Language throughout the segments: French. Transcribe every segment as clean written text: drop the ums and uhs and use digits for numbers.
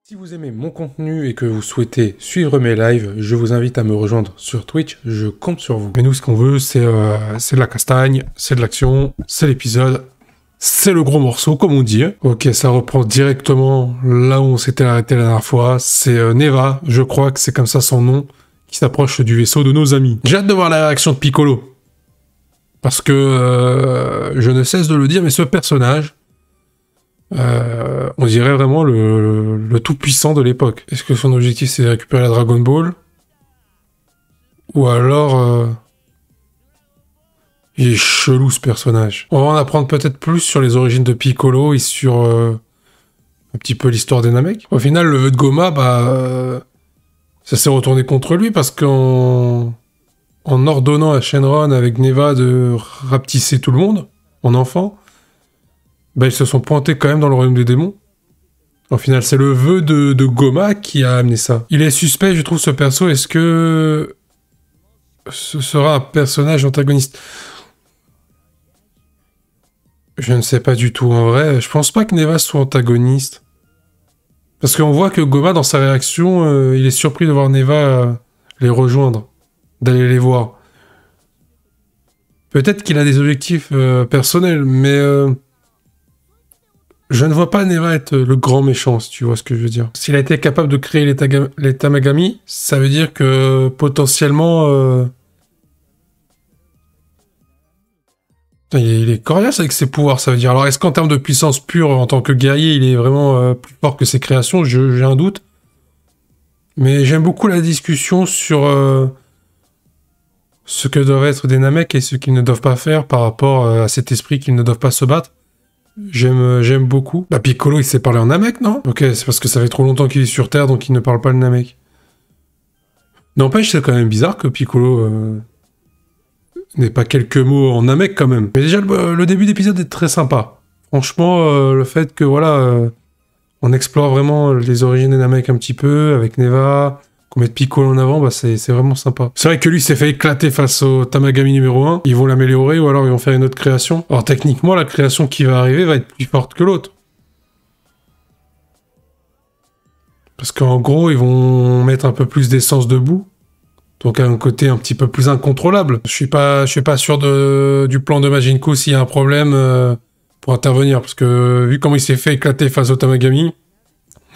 Si vous aimez mon contenu et que vous souhaitez suivre mes lives, je vous invite à me rejoindre sur Twitch, je compte sur vous. Mais nous, ce qu'on veut, c'est de la castagne, c'est de l'action, c'est l'épisode, c'est le gros morceau, comme on dit. Ok, ça reprend directement là où on s'était arrêté la dernière fois. C'est Neva, je crois que c'est comme ça son nom, qui s'approche du vaisseau de nos amis. J'ai hâte de voir la réaction de Piccolo. Parce que, je ne cesse de le dire, mais ce personnage... on dirait vraiment le tout-puissant de l'époque. Est-ce que son objectif c'est de récupérer la Dragon Ball? Ou alors... Il est chelou ce personnage. On va en apprendre peut-être plus sur les origines de Piccolo et sur un petit peu l'histoire des Namek. Au final, le vœu de Goma, ça s'est retourné contre lui parce qu'en ordonnant à Shenron avec Neva de rapetisser tout le monde, en enfant, ils se sont pointés quand même dans le royaume des démons. Au final, c'est le vœu de Goma qui a amené ça. Il est suspect, je trouve, ce perso. Est-ce que ce sera un personnage antagoniste? Je ne sais pas du tout, en vrai. Je pense pas que Neva soit antagoniste. Parce qu'on voit que Goma, dans sa réaction, il est surpris de voir Neva les rejoindre, d'aller les voir. Peut-être qu'il a des objectifs personnels, mais... je ne vois pas Neva être le grand méchant, si tu vois ce que je veux dire. S'il a été capable de créer les Tamagami, ça veut dire que potentiellement... il est coriace avec ses pouvoirs, ça veut dire. Alors est-ce qu'en termes de puissance pure, en tant que guerrier, il est vraiment plus fort que ses créations? J'ai un doute. Mais j'aime beaucoup la discussion sur ce que doivent être des Namek et ce qu'ils ne doivent pas faire par rapport à cet esprit qu'ils ne doivent pas se battre. J'aime beaucoup. Piccolo, il sait parler en Namek, non? Ok, c'est parce que ça fait trop longtemps qu'il est sur Terre, donc il ne parle pas le Namek. N'empêche, c'est quand même bizarre que Piccolo n'ait pas quelques mots en Namek, quand même. Mais déjà, le début d'épisode est très sympa. Franchement, le fait que, on explore vraiment les origines des Namek un petit peu, avec Neva... qu'on mette Piccolo en avant, c'est vraiment sympa. C'est vrai que lui s'est fait éclater face au Tamagami numéro 1. Ils vont l'améliorer ou alors ils vont faire une autre création. Alors techniquement, la création qui va arriver va être plus forte que l'autre. Parce qu'en gros, ils vont mettre un peu plus d'essence debout. Donc un côté un petit peu plus incontrôlable. Je suis pas sûr du plan de Majin Buu s'il y a un problème pour intervenir. Parce que vu comment il s'est fait éclater face au Tamagami...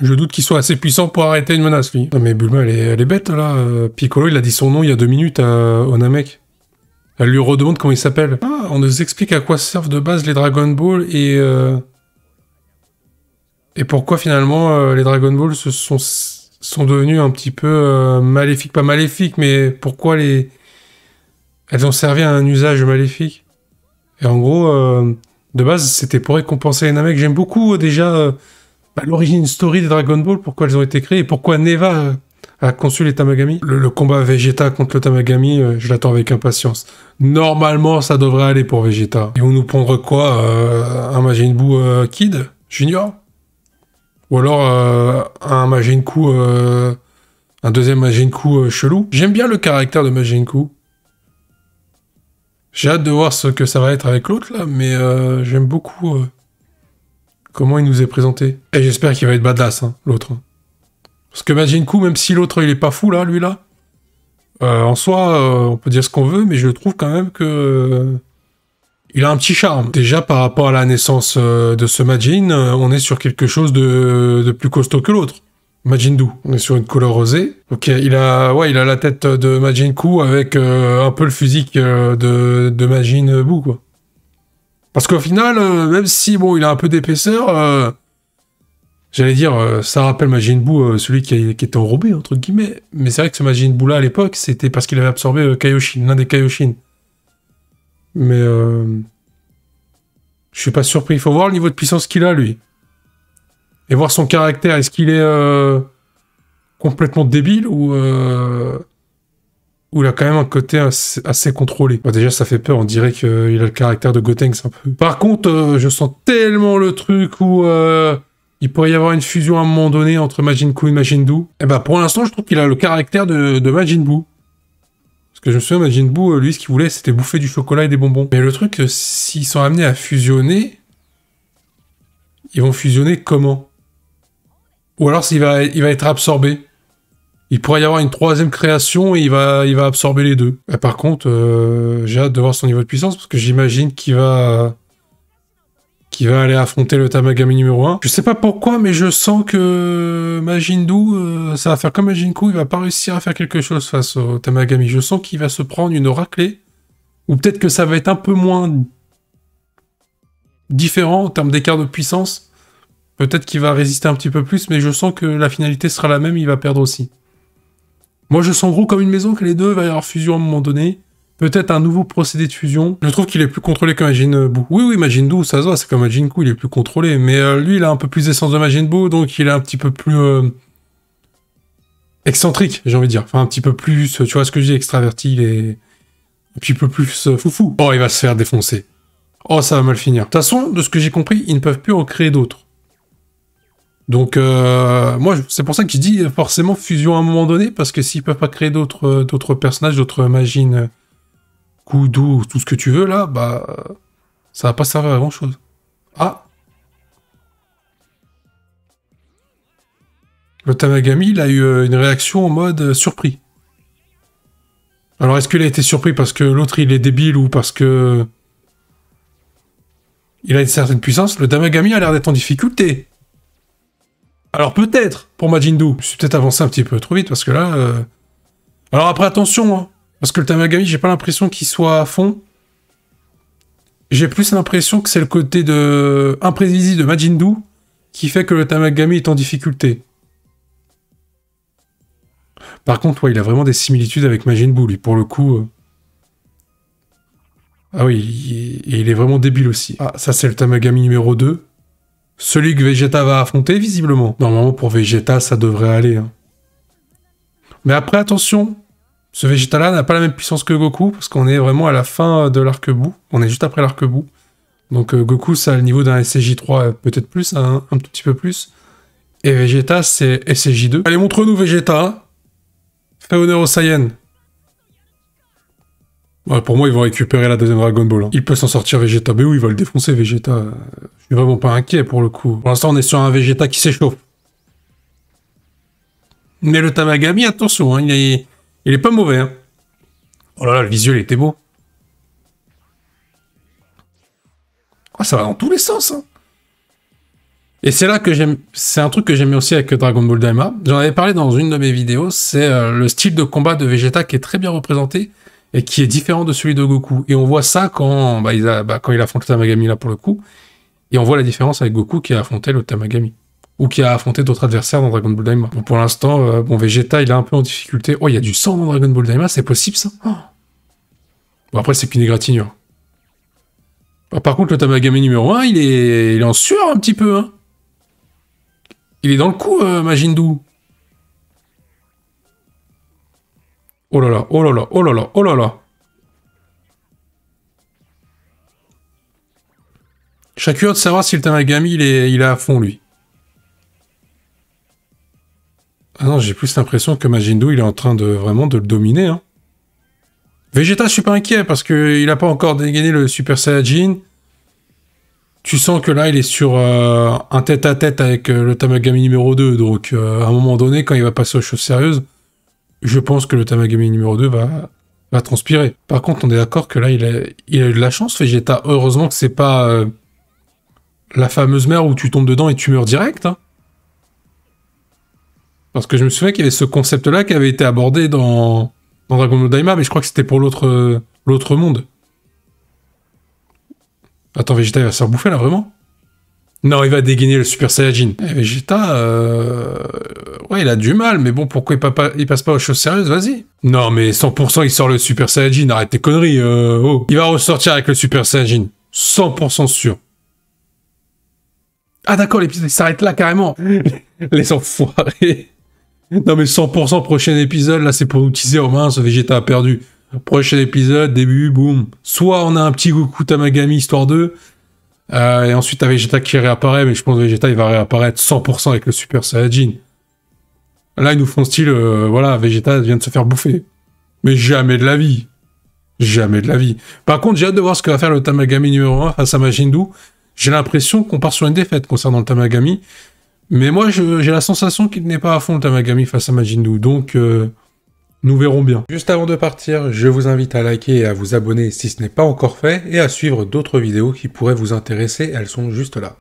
je doute qu'il soit assez puissant pour arrêter une menace, lui. Non mais Bulma, elle est bête, là. Piccolo, il a dit son nom il y a 2 minutes au Namek. Elle lui redemande comment il s'appelle. Ah, on nous explique à quoi servent de base les Dragon Ball et pourquoi, finalement, les Dragon Ball sont devenus un petit peu maléfiques. Pas maléfiques, mais pourquoi elles ont servi à un usage maléfique. Et en gros, de base, c'était pour récompenser les Namek. J'aime beaucoup, déjà... l'origine story des Dragon Ball, pourquoi elles ont été créées et pourquoi Neva a conçu les Tamagami. Le combat Vegeta contre le Tamagami, je l'attends avec impatience. Normalement, ça devrait aller pour Vegeta. Ils vont nous prendre quoi? Un Majin Buu Kid Junior? Ou alors un Majin Buu... un deuxième Majin Buu chelou? J'aime bien le caractère de Majin Buu. J'ai hâte de voir ce que ça va être avec l'autre, là, mais j'aime beaucoup... comment il nous est présenté. Et j'espère qu'il va être badass, l'autre. Parce que Majin Buu, même si l'autre, il est pas fou, là, lui, là, en soi, on peut dire ce qu'on veut, mais je trouve quand même que... il a un petit charme. Déjà, par rapport à la naissance de ce Majin, on est sur quelque chose de plus costaud que l'autre. Majin Buu. On est sur une couleur rosée. Ok, il a la tête de Majin Buu avec un peu le physique de Majin Buu, quoi. Parce qu'au final, même si, il a un peu d'épaisseur, j'allais dire, ça rappelle Majin Buu, celui qui était enrobé, entre guillemets. Mais c'est vrai que ce Majin Buu-là, à l'époque, c'était parce qu'il avait absorbé Kaioshin, l'un des Kaioshin. Mais, je suis pas surpris. Il faut voir le niveau de puissance qu'il a, lui. Et voir son caractère. Est-ce qu'il est complètement débile ou il a quand même un côté assez contrôlé. Déjà, ça fait peur. On dirait qu'il a le caractère de Gotenks un peu. Par contre, je sens tellement le truc où il pourrait y avoir une fusion à un moment donné entre Majin Buu et Majin Buu. Et pour l'instant, je trouve qu'il a le caractère de Majin Buu. Parce que je me souviens, Majin Buu, lui, ce qu'il voulait, c'était bouffer du chocolat et des bonbons. Mais le truc, s'ils sont amenés à fusionner, ils vont fusionner comment? Ou alors il va être absorbé. Il pourrait y avoir une troisième création et il va absorber les deux. Et par contre, j'ai hâte de voir son niveau de puissance parce que j'imagine qu'il va aller affronter le Tamagami numéro 1. Je sais pas pourquoi, mais je sens que Majin Buu, ça va faire comme Majin Buu, il va pas réussir à faire quelque chose face au Tamagami. Je sens qu'il va se prendre une raclée. Ou peut-être que ça va être un peu moins différent en termes d'écart de puissance. Peut-être qu'il va résister un petit peu plus, mais je sens que la finalité sera la même, il va perdre aussi. Moi, je sens gros comme une maison que les deux, il va y avoir fusion à un moment donné. Peut-être un nouveau procédé de fusion. Je trouve qu'il est plus contrôlé que Majin Buu. Oui, Majin Buu, ça se voit, c'est comme Majin Buu, il est plus contrôlé. Mais lui, il a un peu plus d'essence de Majin Buu, donc il est un petit peu plus excentrique, j'ai envie de dire. Enfin, un petit peu plus, tu vois ce que je dis, extraverti, il est un petit peu plus foufou. Oh, il va se faire défoncer. Oh, ça va mal finir. De toute façon, de ce que j'ai compris, ils ne peuvent plus en créer d'autres. Donc, moi, c'est pour ça que je dis forcément fusion à un moment donné, parce que s'ils peuvent pas créer d'autres personnages, d'autres Majin, Kudo, tout ce que tu veux, là, bah, ça va pas servir à grand-chose. Ah! Le Tamagami, il a eu une réaction en mode surpris. Alors, est-ce qu'il a été surpris parce que l'autre, il est débile, ou parce que... il a une certaine puissance? Le Tamagami a l'air d'être en difficulté. Alors peut-être, pour Majin Buu, je suis peut-être avancé un petit peu trop vite, parce que là... Alors après, attention, hein, parce que le Tamagami, j'ai pas l'impression qu'il soit à fond. J'ai plus l'impression que c'est le côté imprévisible de Majin Buu qui fait que le Tamagami est en difficulté. Par contre, ouais, il a vraiment des similitudes avec Majin Buu, lui, pour le coup. Ah oui, et il est vraiment débile aussi. Ah, ça c'est le Tamagami numéro 2. Celui que Vegeta va affronter, visiblement. Normalement, pour Vegeta, ça devrait aller. Hein. Mais après, attention, ce Vegeta-là n'a pas la même puissance que Goku, parce qu'on est vraiment à la fin de l'arc Buu. On est juste après l'arc Buu. Donc Goku, ça a le niveau d'un SCJ3, peut-être plus, un tout petit peu plus. Et Vegeta, c'est SCJ2. Allez, montre-nous Vegeta. Fais honneur au Saiyan. Ouais, pour moi, ils vont récupérer la deuxième Dragon Ball. Hein. Il peut s'en sortir Vegeta. Mais oui, il va le défoncer, Vegeta. Je suis vraiment pas inquiet pour le coup. Pour l'instant, on est sur un Vegeta qui s'échauffe. Mais le Tamagami, attention, hein, il est pas mauvais. Hein. Oh là là, le visuel était beau. Oh, ça va dans tous les sens. Hein. Et c'est là que j'aime... C'est un truc que j'aime aussi avec Dragon Ball Daima. J'en avais parlé dans une de mes vidéos. C'est le style de combat de Vegeta qui est très bien représenté. Et qui est différent de celui de Goku. Et on voit ça quand il affronte le Tamagami, là, pour le coup. Et on voit la différence avec Goku qui a affronté le Tamagami. Ou qui a affronté d'autres adversaires dans Dragon Ball Daima. Bon, pour l'instant, Vegeta, il est un peu en difficulté. Oh, il y a du sang dans Dragon Ball Daima, c'est possible, ça? Oh. Bon, après, c'est qu'une égratignure. Par contre, le Tamagami numéro 1, il est en sueur un petit peu, hein. Il est dans le coup, Majin Buu. Oh là là, oh là là, oh là là, oh là là. Je serais curieux de savoir si le Tamagami, il est à fond, lui. Ah non, j'ai plus l'impression que Majin Buu, il est en train de vraiment de le dominer. Hein. Vegeta, je suis pas inquiet, parce qu'il a pas encore dégainé le Super Saiyajin. Tu sens que là, il est sur un tête-à-tête avec le Tamagami numéro 2. Donc, à un moment donné, quand il va passer aux choses sérieuses, je pense que le Tamagami numéro 2 va transpirer. Par contre, on est d'accord que là, il a eu de la chance, Vegeta. Heureusement que c'est pas la fameuse mer où tu tombes dedans et tu meurs direct. Hein. Parce que je me souviens qu'il y avait ce concept-là qui avait été abordé dans Dragon Ball Daima, mais je crois que c'était pour l'autre monde. Attends, Vegeta, il va se faire bouffer, là, vraiment? Non, il va dégainer le Super Saiyajin. Vegeta, ouais, il a du mal, mais bon, pourquoi il passe pas aux choses sérieuses? Vas-y. Non, mais 100%, il sort le Super Saiyajin, arrête tes conneries, oh. Il va ressortir avec le Super Saiyajin. 100% sûr. Ah d'accord, l'épisode s'arrête là, carrément. Les enfoirés. Non, mais 100% prochain épisode, là, c'est pour nous teaser, oh mince, Vegeta a perdu. Prochain épisode, début, boum. Soit on a un petit Goku Tamagami, histoire 2, et ensuite t'as Vegeta qui réapparaît, mais je pense que Vegeta, il va réapparaître 100% avec le Super Saiyajin. Là, ils nous font style, voilà, Vegeta vient de se faire bouffer. Mais jamais de la vie. Jamais de la vie. Par contre, j'ai hâte de voir ce que va faire le Tamagami numéro 1 face à Majin Buu. J'ai l'impression qu'on part sur une défaite concernant le Tamagami. Mais moi, j'ai la sensation qu'il n'est pas à fond le Tamagami face à Majin Buu. Donc, nous verrons bien. Juste avant de partir, je vous invite à liker et à vous abonner si ce n'est pas encore fait. Et à suivre d'autres vidéos qui pourraient vous intéresser. Elles sont juste là.